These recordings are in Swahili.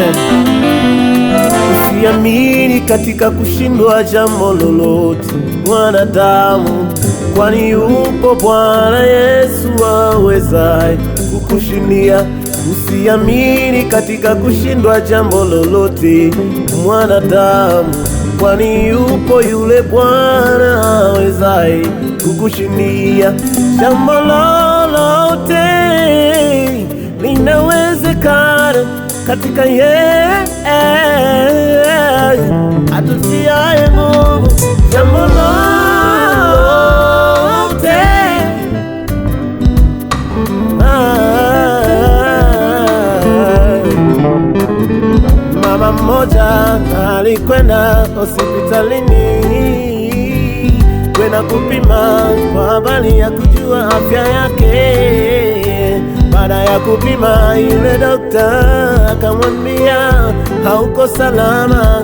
Amen. Usiamini katika kushindwa jambo lolote mwanadamu, kwani yupo Bwana Yesu awezaye kukushindia. Usiamini katika kushindwa jambo lolote mwanadamu, kwani yupo yule Bwana awezaye kukushindia. Jambo lolote linawezekana katika yeye atutiaye nguvu. Jambo lolote. Mama mmoja alikwenda hospitalini kwenda kupima kwa habari ya kujua afya yake. Baada ya kupima, yule dokta akamwambia, hauko salama,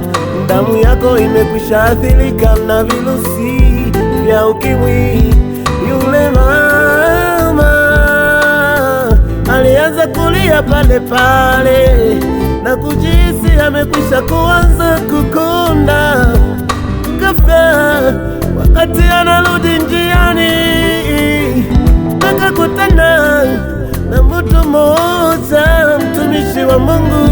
damu yako imekwisha athirika na virusi vya ukimwi. Yule mama alianza kulia pale pale na kujisi amekwisha kuanza kukonda. Ghafla wakati analudi njiani, akakutana na mtu mmoja, mtumishi wa Mungu.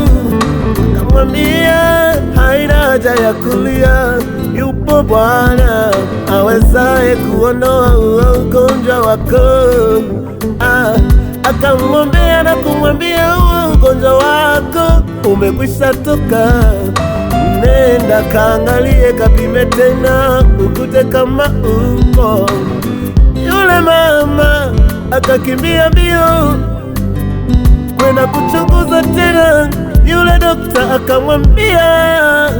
Akamwambia, haina haja ya kulia, yupo Bwana awezaye kuondoa ugonjwa wako. Akamwombea na kumwambia, ugonjwa wako umekwisha toka, nenda kaangalie, kapime tena, ukute kama upo. Yule mama akakimbia mbio kwenda kuchunguza tena. Yule dokta akamwambia,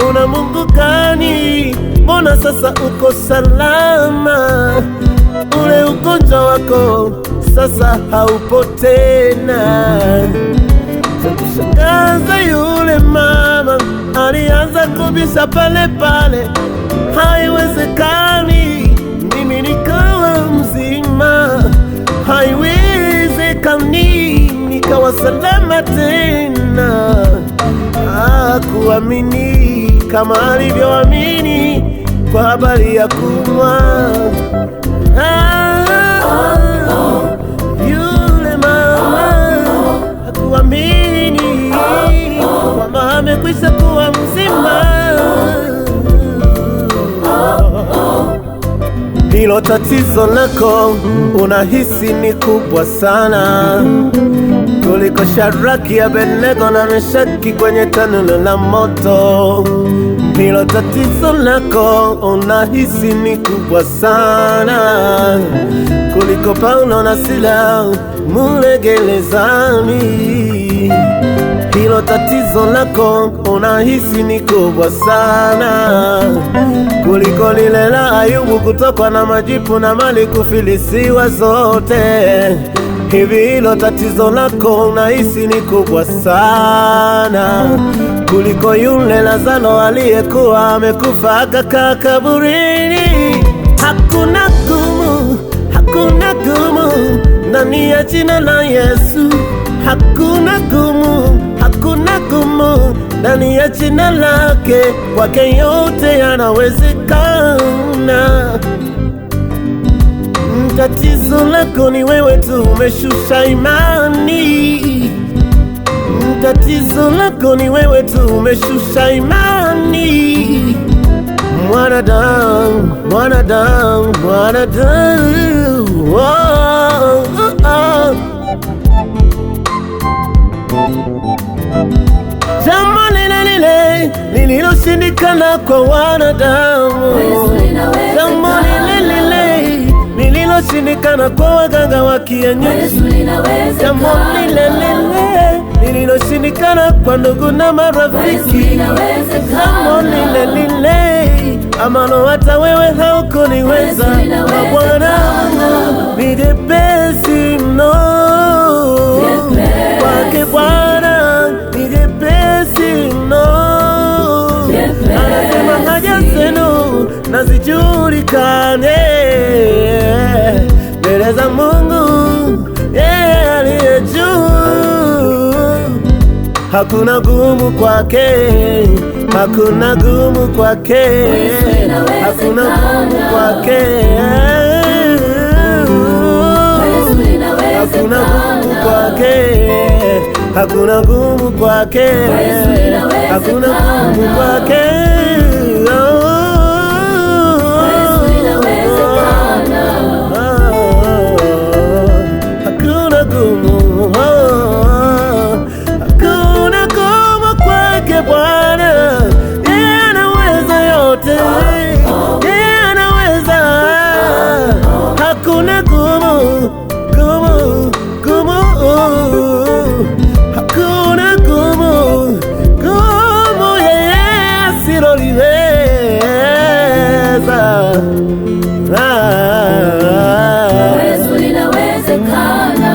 una Mungu gani? Mbona sasa uko salama? Ule ugonjwa wako sasa haupo tena. Kushangaza, yule mama alianza kubisha pale pale, haiwezekani mimi nikawa mzima, haiwezekani nikawa salama tena. Hakuamini kama alivyoamini kwa habari ya kuumwa. Yule mama hakuamini kwamba amekwisha kuwa mzima. Hilo tatizo lako unahisi ni kubwa sana kuliko Shadraki, Abednego na Meshaki kwenye tanuru la moto. Hilo tatizo lako unahisi ni kubwa sana kuliko Paulo na Sila mule gerezani. Hilo tatizo lako unahisi ni kubwa sana kuliko lile la Ayubu kutokwa na majipu na mali kufilisiwa zote. Hivi hilo tatizo lako unahisi ni kubwa sana kuliko yule Lazaro aliyekuwa amekufa akakaa kaburini. Hakuna gumu, hakuna gumu ndani ya jina la Yesu. Hakuna gumu, hakuna gumu ndani ya jina lake. Kwake yote yanawezekana. Tatizo lako ni wewe tu umeshusha imani. Tatizo lako ni wewe tu umeshusha imani. Mwanadamu, mwanadamu, mwanadamu, jambo lile lile lililoshindikana kwa wanadamu, jambo lile lile lililoshindikana kwa waganga wa kienyeji, jambo lile lile lililoshindikana kwa ndugu na marafiki, jambo lile lile ambalo hata wewe haukuniweza. Bwana ni jepesi mno, kwake Bwana ni jepesi mno. Anasema haja zenu na zijulikane mbele za Mungu yeye aliye juu. hakuna gumu kwake, hakuna gumu kwake, hakuna gumu kwake, hakuna gumu kwake, hakuna gumu kwake, hakuna gumu kwake. Bwana yeye anaweza yote, yeye anaweza, hakuna gumu, gumu, gumu, hakuna gumu, gumu yeye asiloliweza. Yesu linawezekana.